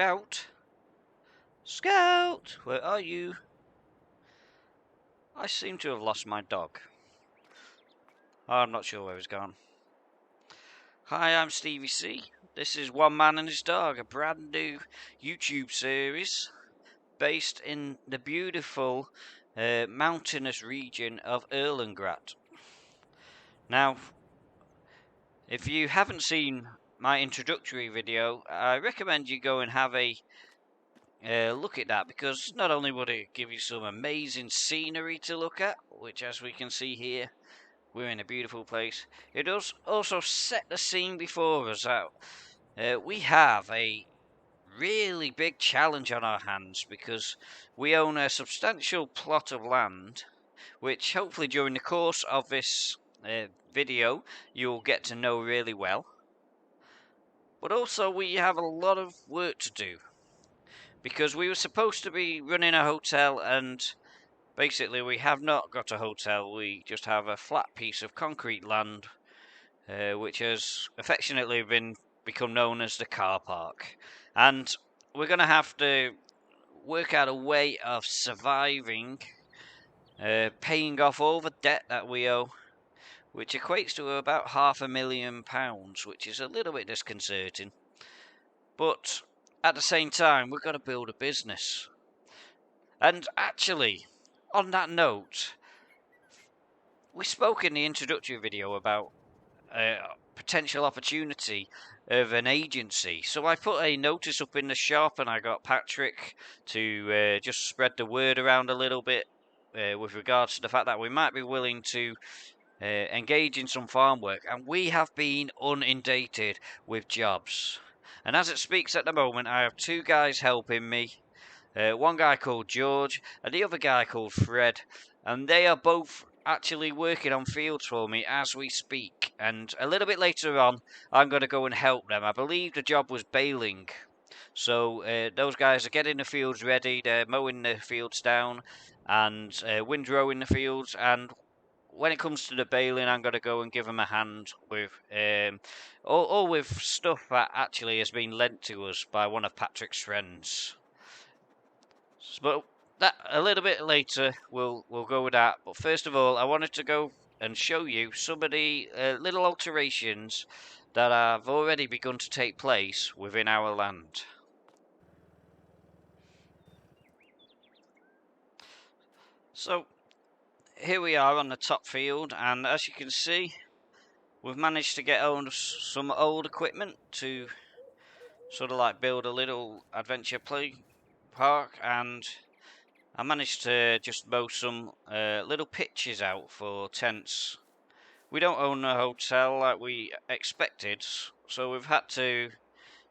Scout? Scout! Where are you? I seem to have lost my dog. I'm not sure where he's gone. Hi, I'm Stevie C. This is One Man and His Dog, a brand new YouTube series based in the beautiful mountainous region of Erlengrad. Now, if you haven't seen my introductory video, I recommend you go and have a look at that, because not only would it give you some amazing scenery to look at, which as we can see here, we're in a beautiful place, it does also set the scene before us out. We have a really big challenge on our hands, because we own a substantial plot of land, which hopefully during the course of this video you'll get to know really well. But also we have a lot of work to do, because we were supposed to be running a hotel, and basically we have not got a hotel. We just have a flat piece of concrete land, which has affectionately become known as the car park. And we're going to have to work out a way of surviving, paying off all the debt that we owe, which equates to about £500,000, which is a little bit disconcerting. But at the same time, we've got to build a business. And actually, on that note, we spoke in the introductory video about a potential opportunity of an agency. So I put a notice up in the shop, and I got Patrick to just spread the word around a little bit with regards to the fact that we might be willing to engage in some farm work. And we have been inundated with jobs. And as it speaks at the moment, I have two guys helping me. One guy called George and the other guy called Fred, and they are both actually working on fields for me as we speak. And a little bit later on, I'm going to go and help them. I believe the job was baling. So those guys are getting the fields ready, they're mowing the fields down and windrowing the fields, and when it comes to the baling, I'm going to go and give them a hand with all with stuff that actually has been lent to us by one of Patrick's friends. But that a little bit later, we'll go with that. But first of all, I wanted to go and show you some of the little alterations that have already begun to take place within our land. So here we are on the top field, and as you can see, we've managed to get hold of some old equipment to sort of like build a little adventure play park, and I managed to just mow some little pitches out for tents. We don't own a hotel like we expected, so we've had to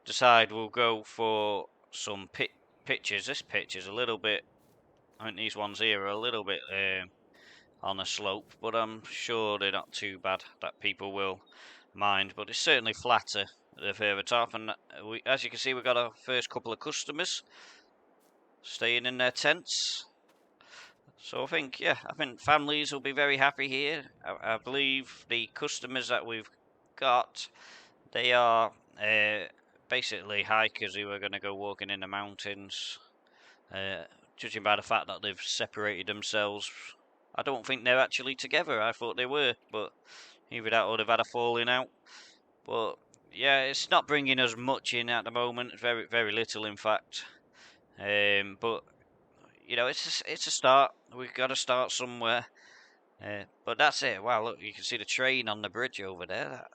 decide we'll go for some pitches. This pitch is a little bit, I think these ones here are a little bit on a slope, but I'm sure they're not too bad that people will mind. But it's certainly flatter the further top, and as you can see, we've got our first couple of customers staying in their tents. So I think families will be very happy here. I believe the customers that we've got, they are basically hikers who are going to go walking in the mountains. Judging by the fact that they've separated themselves, I don't think they're actually together. I thought they were, but either that or they've had a falling out. But yeah, it's not bringing us much in at the moment. Very, very little, in fact. But you know, it's a start. We've got to start somewhere. But that's it. Wow, look, you can see the train on the bridge over there.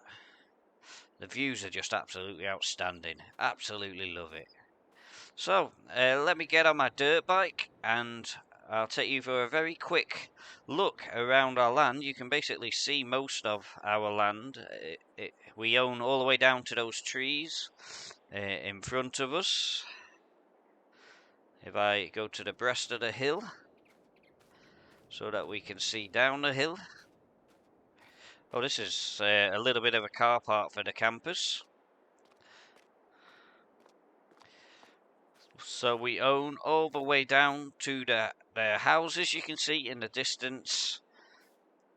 The views are just absolutely outstanding. Absolutely love it. So, let me get on my dirt bike, and I'll take you for a very quick look around our land. You can basically see most of our land. We own all the way down to those trees in front of us. If I go to the breast of the hill, so that we can see down the hill. Oh, this is a little bit of a car park for the campers. So we own all the way down to the houses you can see in the distance.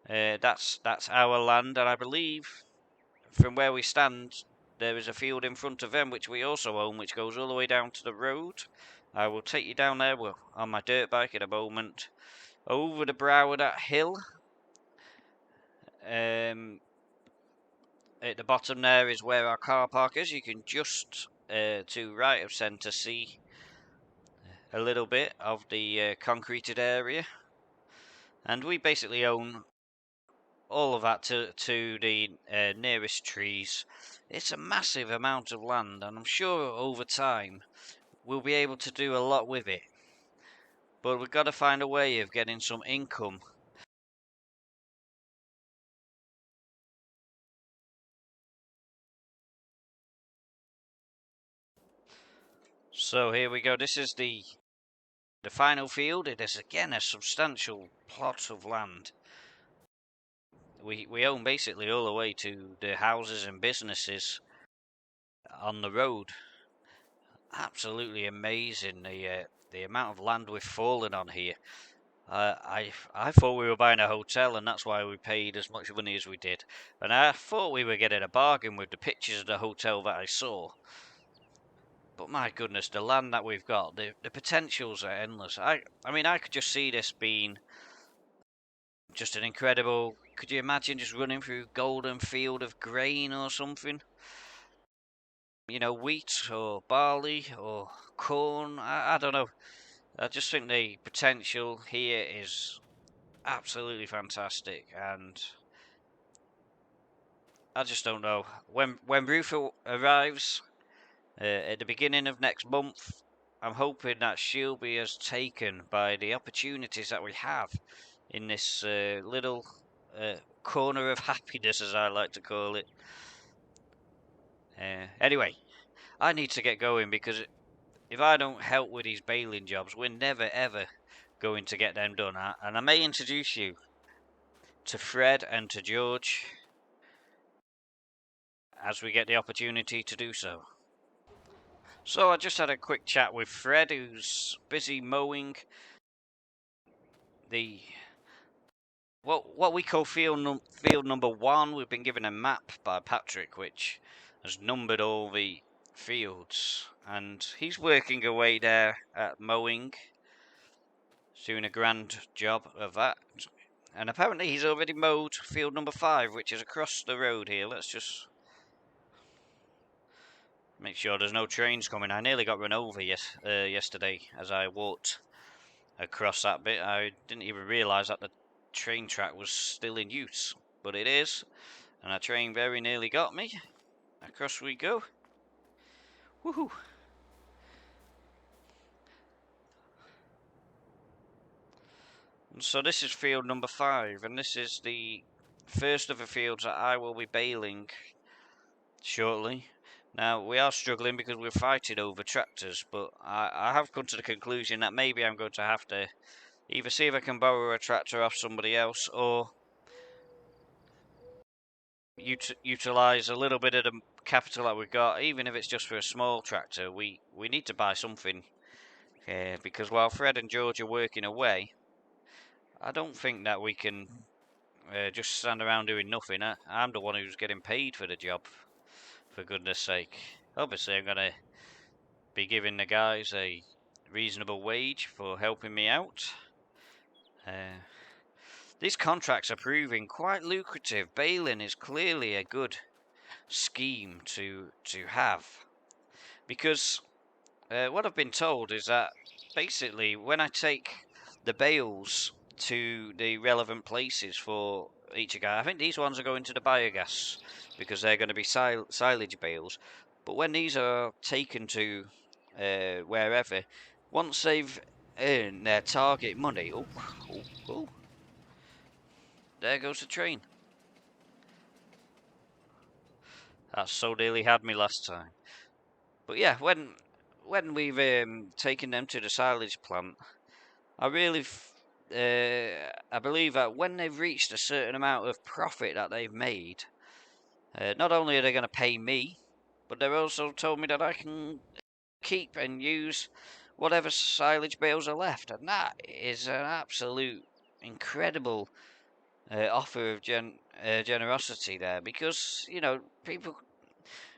That's our land, and I believe from where we stand, there is a field in front of them which we also own, which goes all the way down to the road. I will take you down there on my dirt bike in a moment. Over the brow of that hill, at the bottom there is where our car park is. You can just to right of centre see a little bit of the concreted area, and we basically own all of that to the nearest trees. It's a massive amount of land, and I'm sure over time we'll be able to do a lot with it, but we've got to find a way of getting some income. So here we go. This is the final field. It is again a substantial plot of land. We own basically all the way to the houses and businesses on the road. Absolutely amazing, the amount of land we've fallen on here. I thought we were buying a hotel, and that's why we paid as much money as we did. And I thought we were getting a bargain with the pictures of the hotel that I saw. But my goodness, the land that we've got, the potentials are endless. I mean, I could just see this being just an incredible... Could you imagine just running through golden field of grain or something? You know, wheat or barley or corn. I don't know. I just think the potential here is absolutely fantastic, and I just don't know when Rufa arrives at the beginning of next month. I'm hoping that she'll be as taken by the opportunities that we have in this little corner of happiness, as I like to call it. Anyway, I need to get going, because if I don't help with these baling jobs, we're never ever going to get them done. And I may introduce you to Fred and to George as we get the opportunity to do so. So I just had a quick chat with Fred, who's busy mowing the what we call field number 1. We've been given a map by Patrick which has numbered all the fields, and he's working away there at mowing, doing a grand job of that. And apparently he's already mowed field number 5, which is across the road here. Let's just make sure there's no trains coming. I nearly got run over yesterday as I walked across that bit. I didn't even realise that the train track was still in use, but it is, and a train very nearly got me. Across we go. Woohoo! And so this is field number 5, and this is the first of the fields that I will be baling shortly. Now, we are struggling because we're fighting over tractors, but I have come to the conclusion that maybe I'm going to have to either see if I can borrow a tractor off somebody else, or utilise a little bit of the capital that we've got, even if it's just for a small tractor. We need to buy something, because while Fred and George are working away, I don't think that we can just stand around doing nothing. I'm the one who's getting paid for the job, for goodness sake. Obviously, I'm going to be giving the guys a reasonable wage for helping me out. These contracts are proving quite lucrative. Baling is clearly a good scheme to have, because what I've been told is that basically when I take the bales to the relevant places for each guy, I think these ones are going to the biogas because they're going to be silage bales, but when these are taken to wherever, once they've earned their target money, oh, there goes the train. That so nearly had me last time. But yeah, when we've taken them to the silage plant, I believe that when they've reached a certain amount of profit that they've made, not only are they going to pay me, but they've also told me that I can keep and use whatever silage bales are left, and that is an absolute incredible offer of generosity there, because, you know, people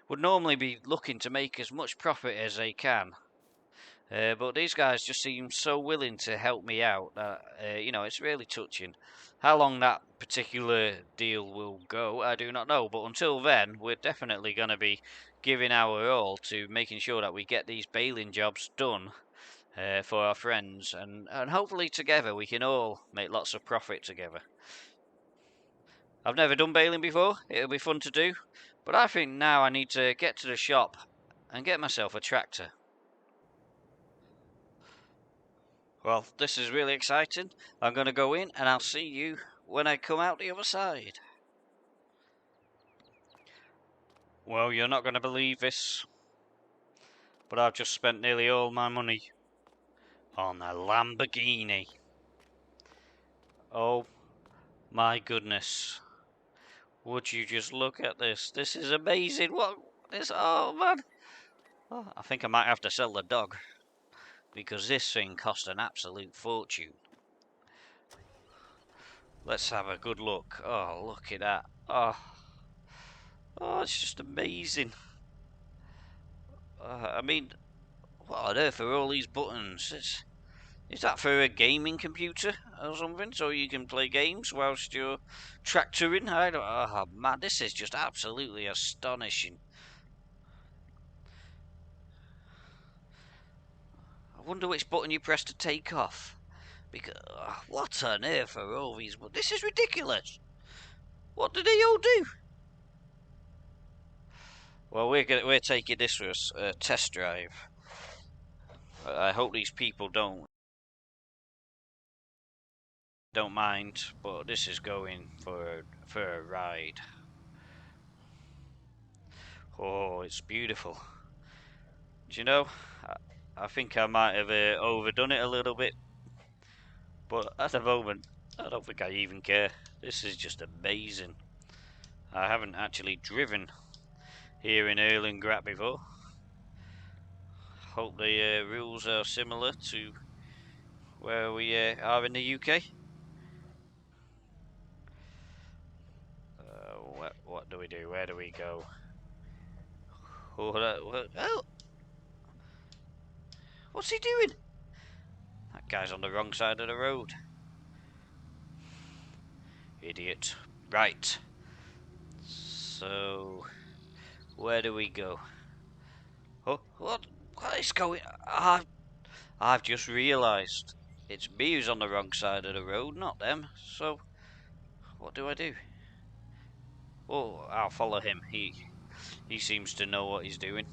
would normally be looking to make as much profit as they can. But these guys just seem so willing to help me out that, it's really touching. How long that particular deal will go, I do not know. But until then, we're definitely going to be giving our all to making sure that we get these baling jobs done for our friends. And hopefully together we can all make lots of profit together. I've never done baling before. It'll be fun to do. But I think now I need to get to the shop and get myself a tractor. Well, this is really exciting. I'm going to go in and I'll see you when I come out the other side. Well, you're not going to believe this, but I've just spent nearly all my money on a Lamborghini. Oh my goodness. Would you just look at this? This is amazing. What is, oh man. Oh, I think I might have to sell the dog because this thing cost an absolute fortune. Let's have a good look. Oh, look at that. Oh, it's just amazing. I mean, what on earth are all these buttons? Is that for a gaming computer or something? So you can play games whilst you're tractoring? Oh man, this is just absolutely astonishing. I wonder which button you press to take off. Because what on earth are all these buttons? This is ridiculous. What do they all do? Well, we're taking this for a test drive. I hope these people don't mind, but this is going for a ride. Oh, it's beautiful. Do you know, I think I might have overdone it a little bit, but at the moment, I don't think I even care. This is just amazing. I haven't actually driven here in Erlengrad before. Hope the rules are similar to where we are in the UK. What do we do? Where do we go? Oh, what's he doing? That guy's on the wrong side of the road. Idiot. Right. So, where do we go? Oh, what is going on? I've just realised it's me who's on the wrong side of the road, not them. So, what do I do? Oh, I'll follow him. He seems to know what he's doing.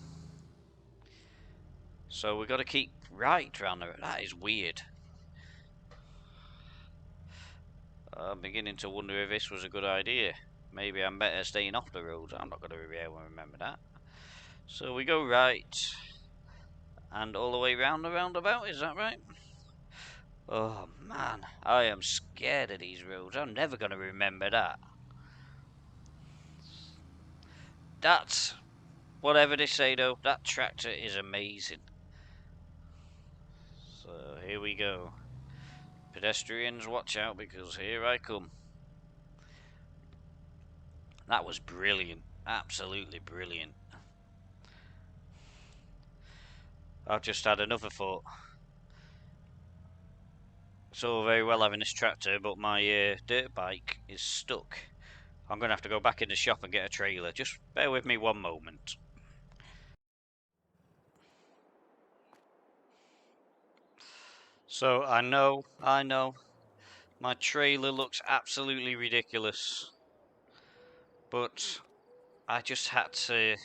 So we've got to keep right round there. That is weird. I'm beginning to wonder if this was a good idea. Maybe I'm better staying off the road. I'm not going to be able to remember that. So we go right. And all the way round the roundabout, is that right? Oh man, I am scared of these roads. I'm never going to remember that. That's, whatever they say though, that tractor is amazing. So here we go. Pedestrians, watch out because here I come. That was brilliant. Absolutely brilliant. I've just had another thought. It's all very well having this tractor, but my dirt bike is stuck. I'm going to have to go back in the shop and get a trailer. Just bear with me one moment. So I know, my trailer looks absolutely ridiculous. But I just had to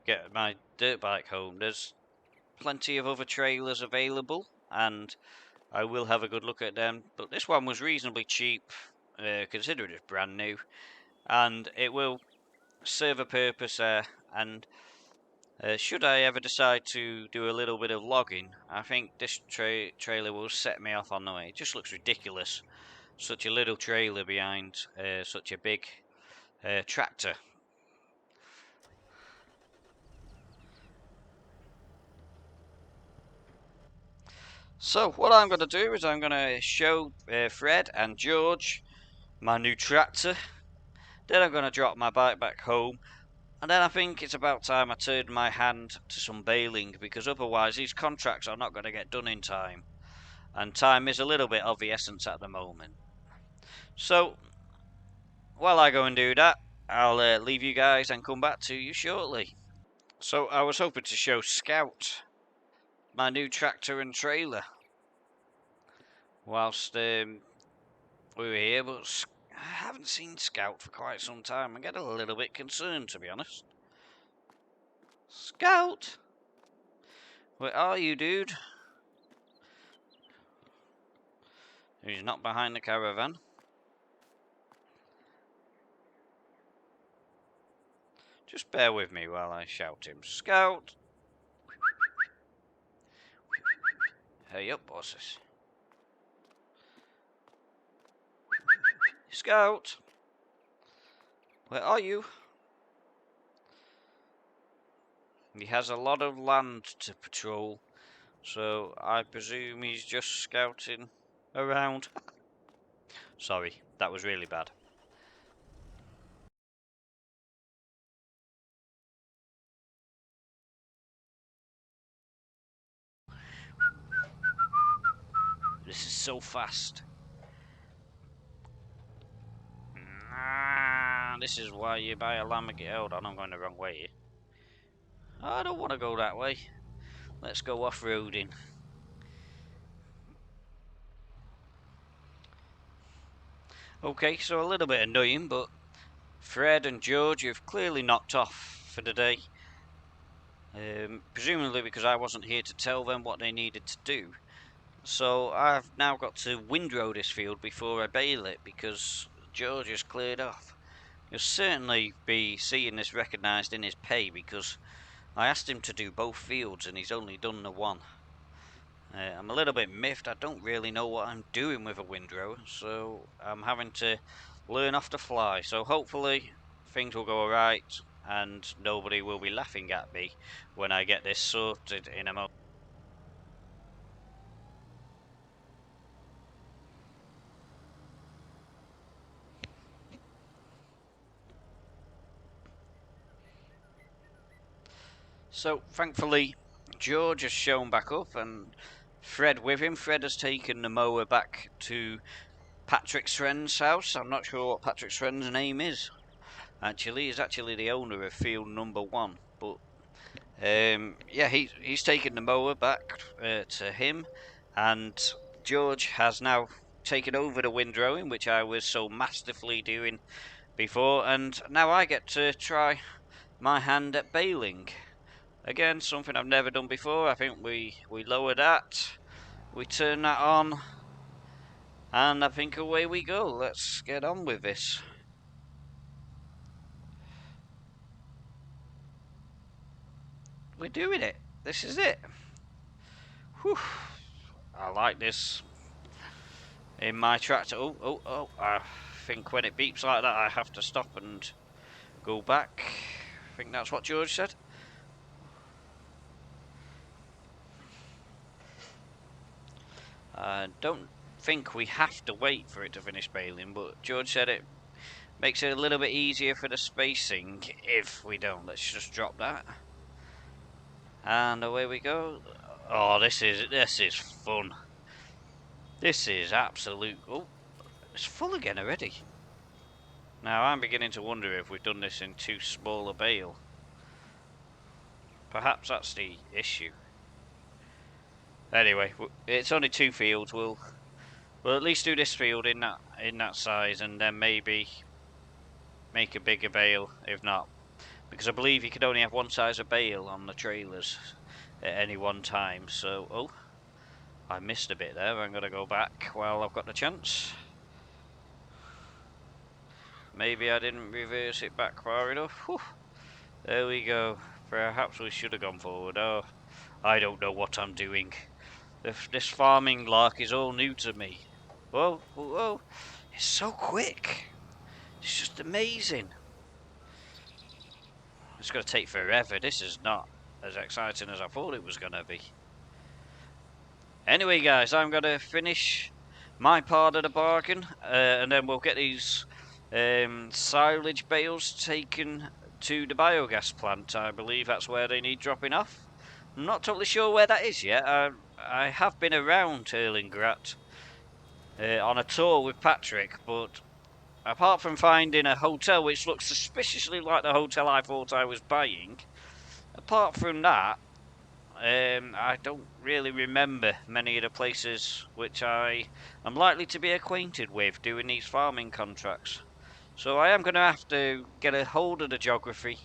get my dirt bike home. There's plenty of other trailers available, and I will have a good look at them. But this one was reasonably cheap, considering it's brand new, and it will serve a purpose there. And should I ever decide to do a little bit of logging, I think this trailer will set me off on the way. It just looks ridiculous. Such a little trailer behind such a big tractor. So what I'm going to do is I'm going to show Fred and George my new tractor. Then I'm going to drop my bike back home And then I think it's about time I turned my hand to some baling, because otherwise these contracts are not going to get done in time. And time is a little bit of the essence at the moment. So, while I go and do that, I'll leave you guys and come back to you shortly. So, I was hoping to show Scout my new tractor and trailer whilst we were here, but I haven't seen Scout for quite some time. I get a little bit concerned, to be honest. Scout! Where are you, dude? He's not behind the caravan. Just bear with me while I shout him. Scout! Hey up, bosses. Scout! Where are you? He has a lot of land to patrol, so I presume he's just scouting around. Sorry, that was really bad. This is so fast. This is why you buy a Lamborghini. Hold on, I'm going the wrong way here. I don't want to go that way. Let's go off-roading. Okay, so a little bit annoying, but Fred and George have clearly knocked off for the day. Presumably because I wasn't here to tell them what they needed to do. So I've now got to windrow this field before I bale it, because George has cleared off. You'll certainly be seeing this recognised in his pay, because I asked him to do both fields and he's only done the one. I'm a little bit miffed. I don't really know what I'm doing with a windrow, so I'm having to learn off the fly. So hopefully things will go alright and nobody will be laughing at me when I get this sorted in a moment. So thankfully George has shown back up and Fred with him. Fred has taken the mower back to Patrick's friend's house. I'm not sure what Patrick's friend's name is. Actually, he's actually the owner of field number 1. But yeah, he's taken the mower back to him, and George has now taken over the windrowing, which I was so masterfully doing before, and now I get to try my hand at baling. Again, something I've never done before. I think we lower that, we turn that on, and I think away we go. Let's get on with this. We're doing it. This is it. Whew. I like this in my tractor. Oh, I think when it beeps like that I have to stop and go back. I think that's what George said. I don't think we have to wait for it to finish baling, but George said it makes it a little bit easier for the spacing if we don't. Let's just drop that. And away we go. Oh, this is fun. This is absolute. Oh, it's full again already. Now I'm beginning to wonder if we've done this in too small a bale. Perhaps that's the issue. Anyway, it's only 2 fields. We'll at least do this field in that size, and then maybe make a bigger bale if not, because I believe you can only have one size of bale on the trailers at any one time. So, oh, I missed a bit there. I'm gonna go back while I've got the chance. Maybe I didn't reverse it back far enough. Whew. There we go. Perhaps we should have gone forward. Oh, I don't know what I'm doing. This farming lark is all new to me. Whoa, whoa, whoa. It's so quick. It's just amazing. It's going to take forever. This is not as exciting as I thought it was going to be. Anyway, guys, I'm going to finish my part of the bargain, and then we'll get these silage bales taken to the biogas plant. I believe that's where they need dropping off. I'm not totally sure where that is yet. I have been around Erlengrad on a tour with Patrick, but apart from finding a hotel which looks suspiciously like the hotel I thought I was buying, apart from that, I don't really remember many of the places which I am likely to be acquainted with doing these farming contracts. So I am going to have to get a hold of the geography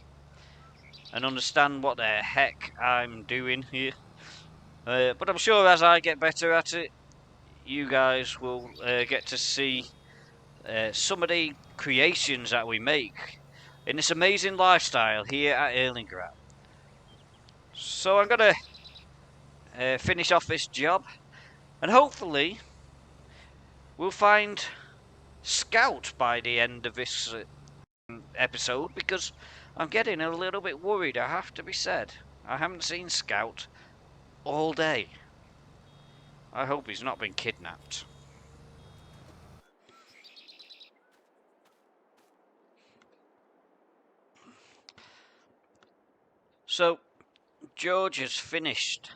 and understand what the heck I'm doing here. But I'm sure as I get better at it, you guys will get to see some of the creations that we make in this amazing lifestyle here at Erlengrad. So I'm going to finish off this job, and hopefully we'll find Scout by the end of this episode, because I'm getting a little bit worried, I have to be said. I haven't seen Scout all day. I hope he's not been kidnapped. So, George has finished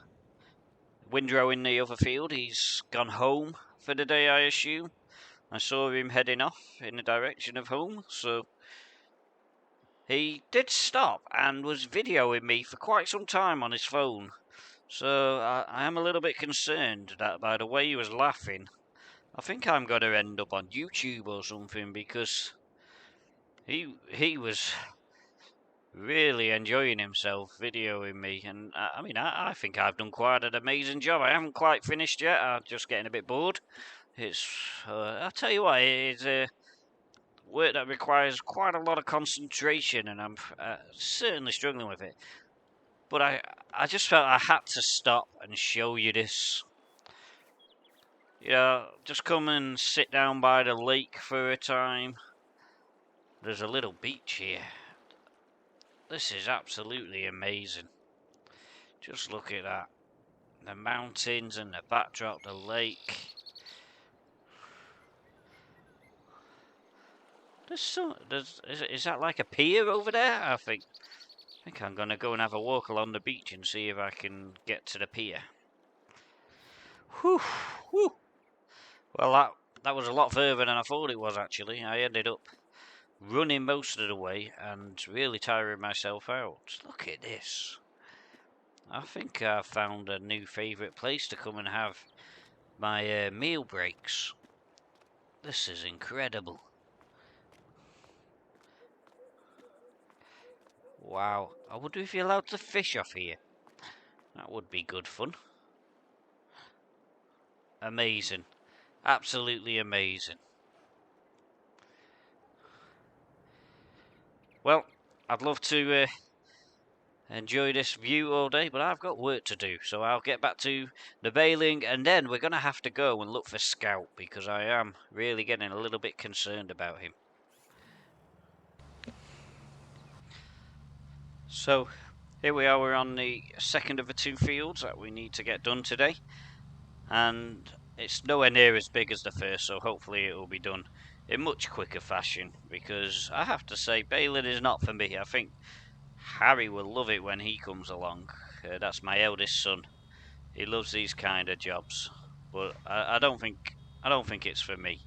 windrow in the other field. He's gone home for the day, I assume. I saw him heading off in the direction of home, so he did stop and was videoing me for quite some time on his phone. So I am a little bit concerned that by the way he was laughing, I think I'm going to end up on YouTube or something, because he was really enjoying himself videoing me, and I mean I think I've done quite an amazing job. I haven't quite finished yet. I'm just getting a bit bored. It's I'll tell you what, it's work that requires quite a lot of concentration, and I'm certainly struggling with it. But I just felt I had to stop and show you this. You know, just come and sit down by the lake for a time. There's a little beach here. This is absolutely amazing. Just look at that. The mountains and the backdrop, the lake. Is that like a pier over there? I think I'm going to go and have a walk along the beach and see if I can get to the pier. Whew, whew. Well, that was a lot further than I thought it was, actually. I ended up running most of the way and really tiring myself out. Look at this. I think I've found a new favourite place to come and have my meal breaks. This is incredible. Wow. I wonder if you're allowed to fish off here. That would be good fun. Amazing. Absolutely amazing. Well, I'd love to enjoy this view all day, but I've got work to do, so I'll get back to the baling, and then we're going to have to go and look for Scout, because I am really getting a little bit concerned about him. So, here we are, we're on the second of the two fields that we need to get done today, and it's nowhere near as big as the first, so hopefully it will be done in much quicker fashion, because I have to say, Baled is not for me. I think Harry will love it when he comes along. That's my eldest son. He loves these kind of jobs, but I don't think it's for me.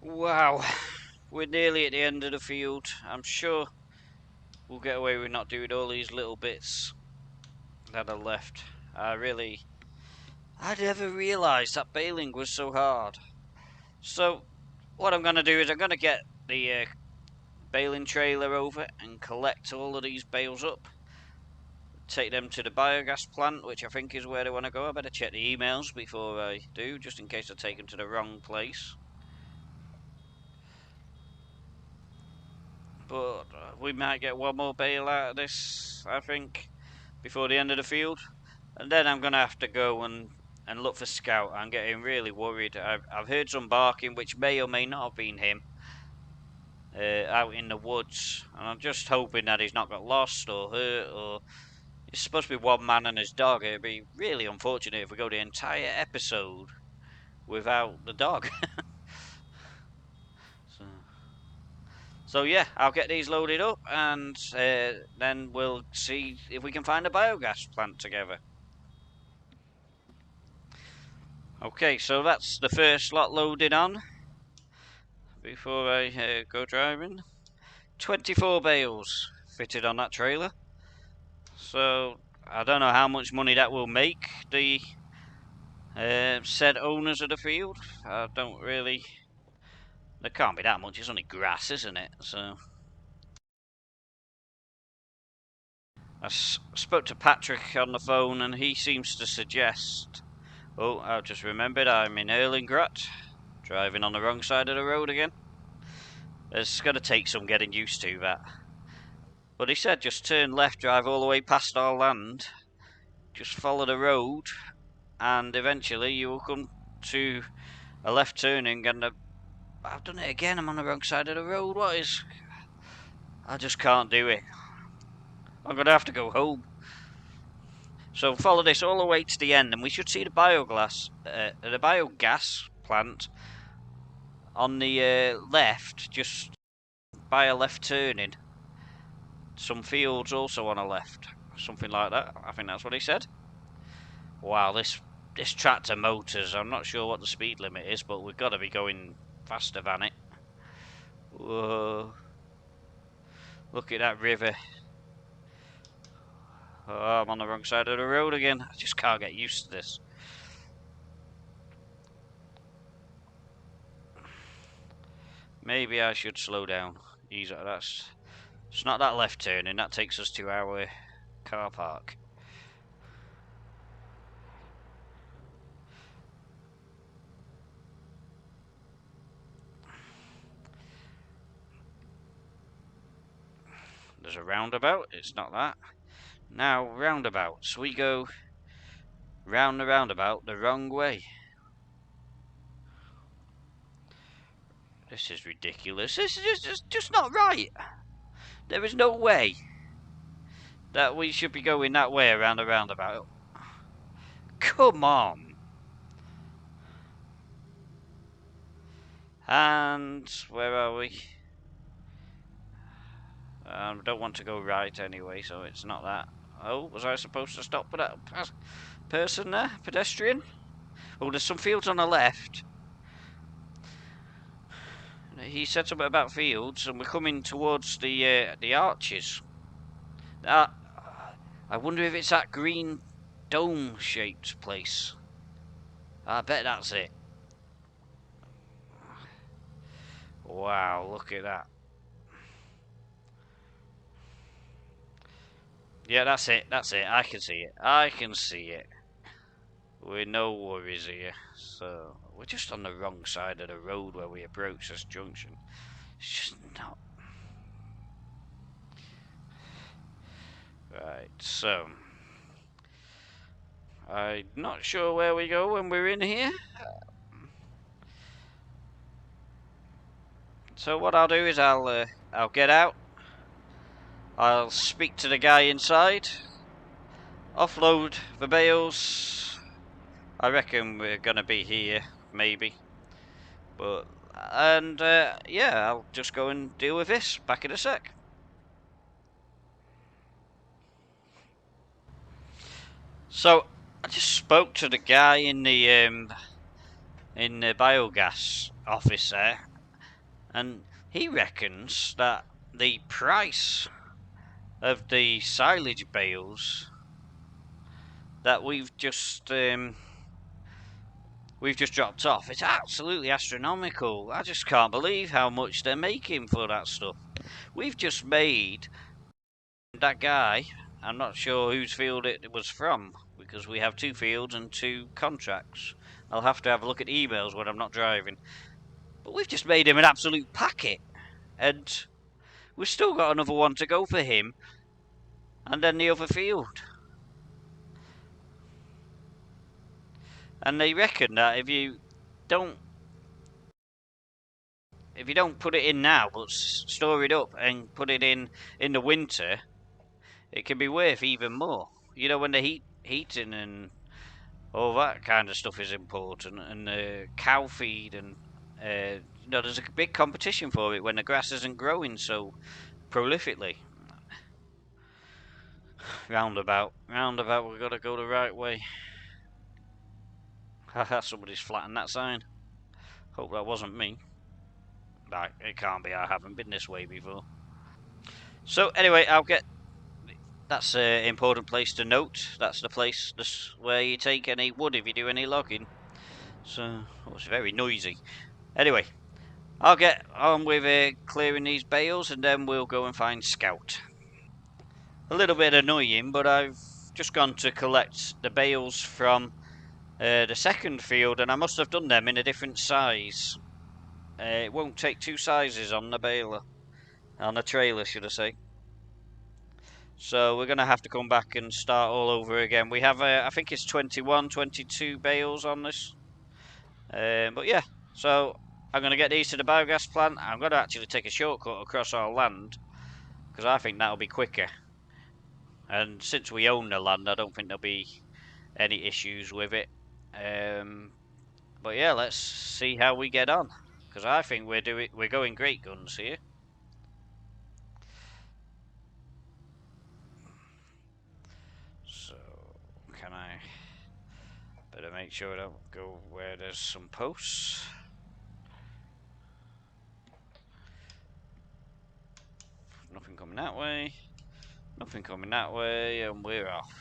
Wow, we're nearly at the end of the field. I'm sure we'll get away with not doing all these little bits that are left. I never realised that baling was so hard. So what I'm going to do is I'm going to get the baling trailer over and collect all of these bales up, take them to the biogas plant, which I think is where they want to go. I better check the emails before I do, just in case I take them to the wrong place. But we might get one more bale out of this, I think, before the end of the field. And then I'm going to have to go and look for Scout. I'm getting really worried. I've heard some barking, which may or may not have been him, out in the woods. And I'm just hoping that he's not got lost or hurt, or it's supposed to be one man and his dog. It'd be really unfortunate if we go the entire episode without the dog. So, So yeah, I'll get these loaded up, and then we'll see if we can find a biogas plant together. Okay, so that's the first lot loaded on before I go driving. 24 bales fitted on that trailer. So I don't know how much money that will make the said owners of the field. I don't really. There can't be that much. It's only grass, isn't it? So I spoke to Patrick on the phone, and he seems to suggest. Oh, I've just remembered I'm in Erlengrad, driving on the wrong side of the road again. It's going to take some getting used to that. But he said just turn left, drive all the way past our land, just follow the road, and eventually you will come to a left turning, and I've done it again, I'm on the wrong side of the road. What is... I just can't do it. I'm going to have to go home. So follow this all the way to the end, and we should see the biogas plant on the left, just by a left turning. Some fields also on a left, something like that. I think that's what he said. Wow, this tractor motors. I'm not sure what the speed limit is, but we've got to be going faster than it. Whoa! Look at that river. Oh, I'm on the wrong side of the road again. I just can't get used to this. Maybe I should slow down. Easy. It's not that left turning. That takes us to our car park. There's a roundabout. It's not that. Now roundabouts. We go round the roundabout the wrong way. This is ridiculous. This is just not right. There is no way that we should be going that way around the roundabout. Come on. And where are we? I don't want to go right anyway, so it's not that. Oh, was I supposed to stop for that person there? Pedestrian? Oh, there's some fields on the left. He said something about fields, and we're coming towards the arches. I wonder if it's that green dome-shaped place. I bet that's it. Wow, look at that. Yeah, that's it. That's it. I can see it. I can see it. With no worries here. So, we're just on the wrong side of the road where we approach this junction. It's just not... Right, so... I'm not sure where we go when we're in here. So what I'll do is I'll get out. I'll speak to the guy inside. Offload the bales. I reckon we're gonna be here, maybe. But yeah, I'll just go and deal with this. Back in a sec. So I just spoke to the guy in the biogas office there, and he reckons that the price of the silage bales that we've just dropped off, it's absolutely astronomical. I just can't believe how much they're making for that stuff. We've just made that guy, I'm not sure whose field it was from, because we have 2 fields and 2 contracts. I'll have to have a look at emails when I'm not driving. But we've just made him an absolute packet. And we've still got another one to go for him. And then the other field. And they reckon that if you don't put it in now, but store it up and put it in the winter, it can be worth even more. You know, when the heating and all that kind of stuff is important, and cow feed and you know, there's a big competition for it when the grass isn't growing so prolifically. Roundabout, we've got to go the right way. Haha, somebody's flattened that sign. Hope that wasn't me. Right, it can't be, I haven't been this way before. So anyway, I'll get... That's an important place to note. That's the place where you take any wood if you do any logging. So, oh, it's very noisy. Anyway, I'll get on with clearing these bales and then we'll go and find Scout. A little bit annoying, but I've just gone to collect the bales from the second field and I must have done them in a different size. It won't take two sizes on the baler. On the trailer, should I say. So we're going to have to come back and start all over again. We have, I think it's 21, 22 bales on this. But yeah, so I'm going to get these to the biogas plant. I'm going to actually take a shortcut across our land because I think that'll be quicker. And since we own the land, I don't think there'll be any issues with it. But yeah, let's see how we get on because I think we're going great guns here. So can I? Better make sure I don't go where there's some posts. Nothing coming that way. Nothing coming that way, and we're off.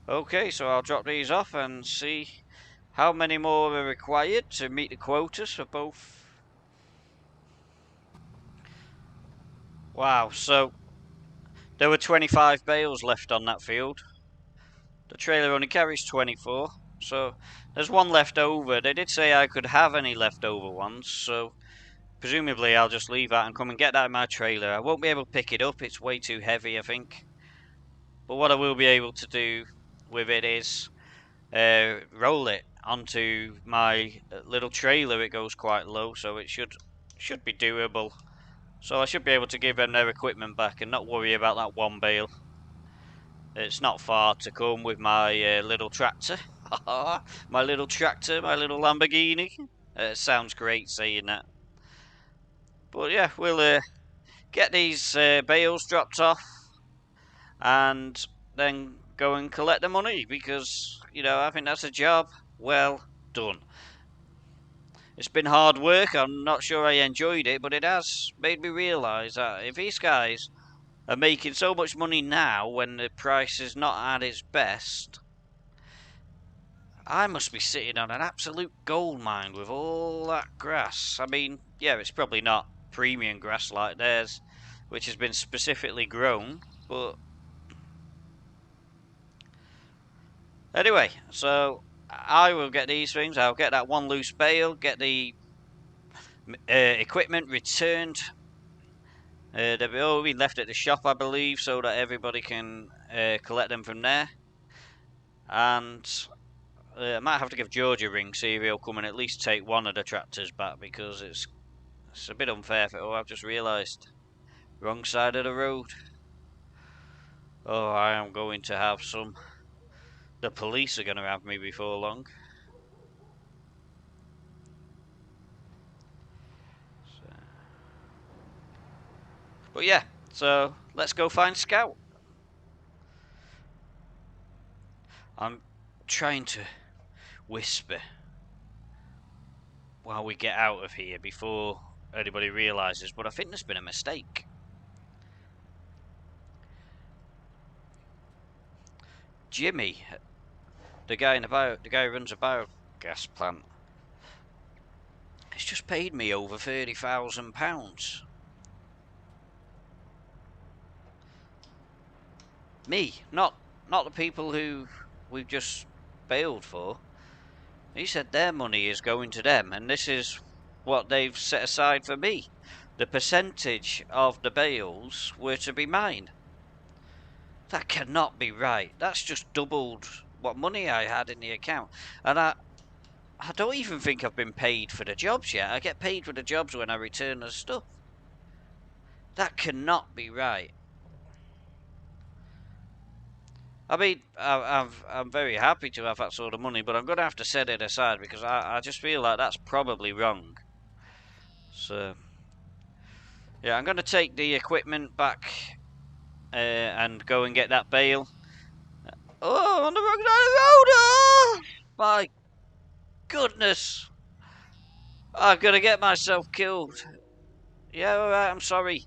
Okay, so I'll drop these off and see how many more are required to meet the quotas for both. Wow, so there were 25 bales left on that field. The trailer only carries 24, so there's one left over. They did say I could have any leftover ones, so presumably I'll just leave that and come and get that in my trailer. I won't be able to pick it up, it's way too heavy, I think. But what I will be able to do with it is roll it onto my little trailer. It goes quite low, so it should be doable. So I should be able to give them their equipment back and not worry about that one bale. It's not far to come with my little tractor. My little tractor, my little Lamborghini. Sounds great saying that. But yeah, we'll get these bales dropped off and then go and collect the money because, you know, I think that's a job well done. It's been hard work. I'm not sure I enjoyed it, but it has made me realise that if these guys are making so much money now when the price is not at its best, I must be sitting on an absolute gold mine with all that grass. I mean, yeah, it's probably not premium grass like theirs, which has been specifically grown, but anyway, so I will get these things. I'll get that one loose bale, get the equipment returned. They've all been left at the shop, I believe, so that everybody can collect them from there. And I might have to give George a ring, see if he'll come and at least take one of the tractors back, because it's a bit unfair for... Oh, I've just realised. Wrong side of the road. Oh, I am going to have some... The police are going to have me before long. But yeah, so let's go find Scout. I'm trying to whisper while we get out of here before anybody realises, but I think there's been a mistake. Jimmy, the guy who runs a biogas plant, has just paid me over £30,000. Me, not the people who we've just bailed for. He said their money is going to them, and this is what they've set aside for me. The percentage of the bales were to be mine. That cannot be right. That's just doubled what money I had in the account. And I don't even think I've been paid for the jobs yet. I get paid for the jobs when I return the stuff. That cannot be right. I mean, I'm very happy to have that sort of money, but I'm going to have to set it aside because I just feel like that's probably wrong. So, yeah, I'm going to take the equipment back and go and get that bale. Oh, on the wrong side of the road! Oh, my goodness! I'm going to get myself killed. Yeah, alright, I'm sorry.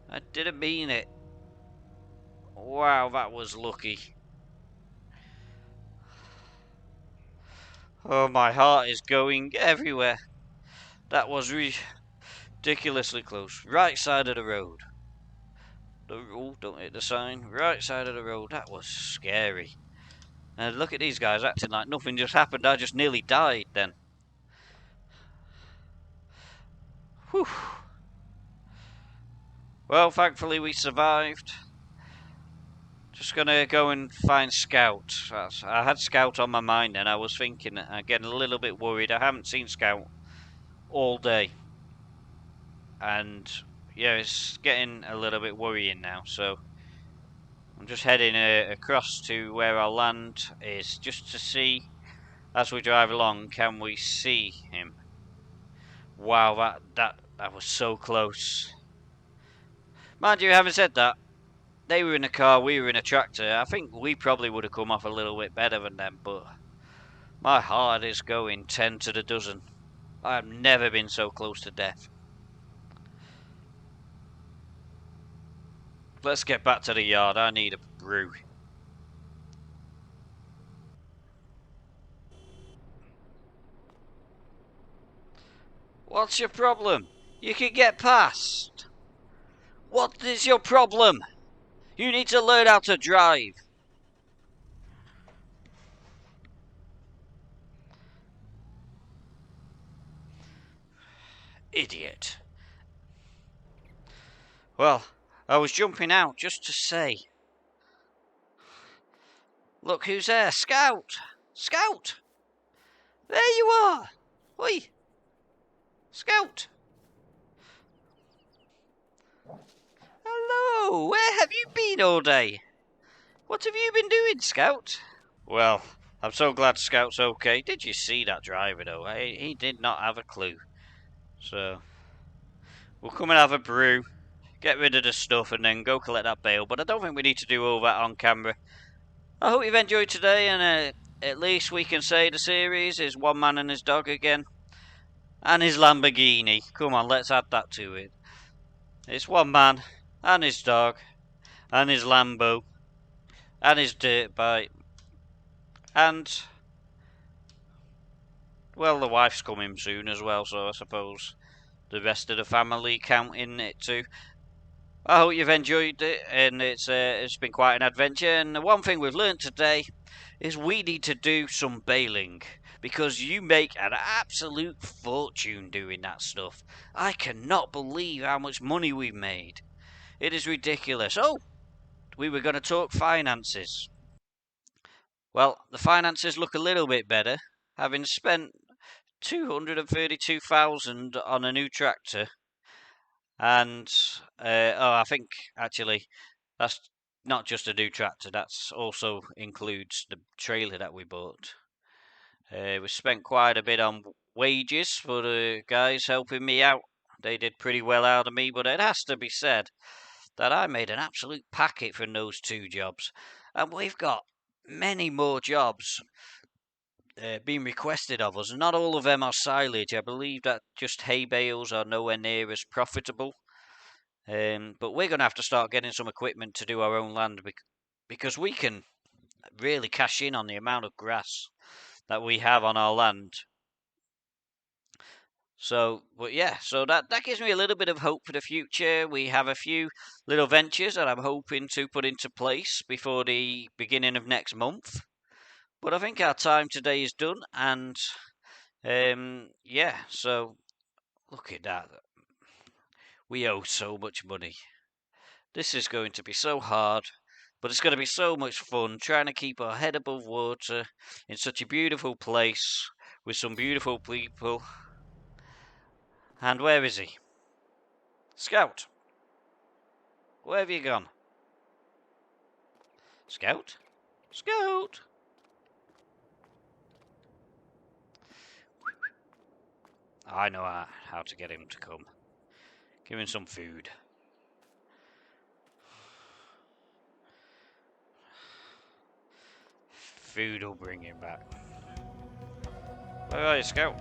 I didn't mean it. Wow, that was lucky. Oh, my heart is going everywhere. That was ridiculously close. Right side of the road. Oh, don't hit the sign. Right side of the road. That was scary. And look at these guys acting like nothing just happened. I just nearly died then. Whew. Well, thankfully we survived. Just gonna go and find Scout. I had Scout on my mind and I was thinking, getting a little bit worried. I haven't seen Scout all day. And yeah, it's getting a little bit worrying now. So I'm just heading across to where our land is just to see, as we drive along, can we see him? Wow, that was so close. Mind you, having said that, they were in a car, we were in a tractor. I think we probably would have come off a little bit better than them, but my heart is going 10 to the dozen. I've never been so close to death. Let's get back to the yard. I need a brew. What's your problem? You can get past. What is your problem? You need to learn how to drive. Idiot. Well, I was jumping out just to say. Look who's there. Scout! Scout! There you are! Oi! Scout! Hello! Where have you been all day? What have you been doing, Scout? Well, I'm so glad Scout's okay. Did you see that driver, though? He did not have a clue. So, we'll come and have a brew, get rid of the stuff, and then go collect that bale. But I don't think we need to do all that on camera. I hope you've enjoyed today, and at least we can say the series is one man and his dog again. And his Lamborghini. Come on, let's add that to it. It's one man, and his dog, and his Lambo, and his dirt bike, and, well, the wife's coming soon as well, so I suppose the rest of the family count in it too. I hope you've enjoyed it, and it's been quite an adventure. And the one thing we've learned today is we need to do some baling, because you make an absolute fortune doing that stuff. I cannot believe how much money we've made. It is ridiculous. Oh, we were going to talk finances. Well, the finances look a little bit better, having spent 232,000 on a new tractor. And I think actually that's not just a new tractor. That's also includes the trailer that we bought. We spent quite a bit on wages for the guys helping me out. They did pretty well out of me, but it has to be said that I made an absolute packet from those 2 jobs, and we've got many more jobs being requested of us. Not all of them are silage. I believe that just hay bales are nowhere near as profitable. But we're going to have to start getting some equipment to do our own land because we can really cash in on the amount of grass that we have on our land. So, but yeah, so that gives me a little bit of hope for the future. We have a few little ventures that I'm hoping to put into place before the beginning of next month. But I think our time today is done, and yeah, so look at that. We owe so much money. This is going to be so hard, but it's going to be so much fun trying to keep our head above water in such a beautiful place with some beautiful people. And where is he? Scout! Where have you gone? Scout? Scout! I know how to get him to come. Give him some food. Food will bring him back. Where are you, Scout?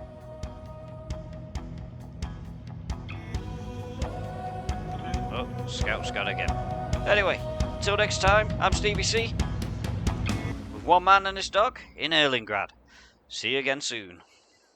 Oh, Scout's gone again. Anyway, till next time, I'm Stevie C. With one man and his dog in Erlengrad. See you again soon.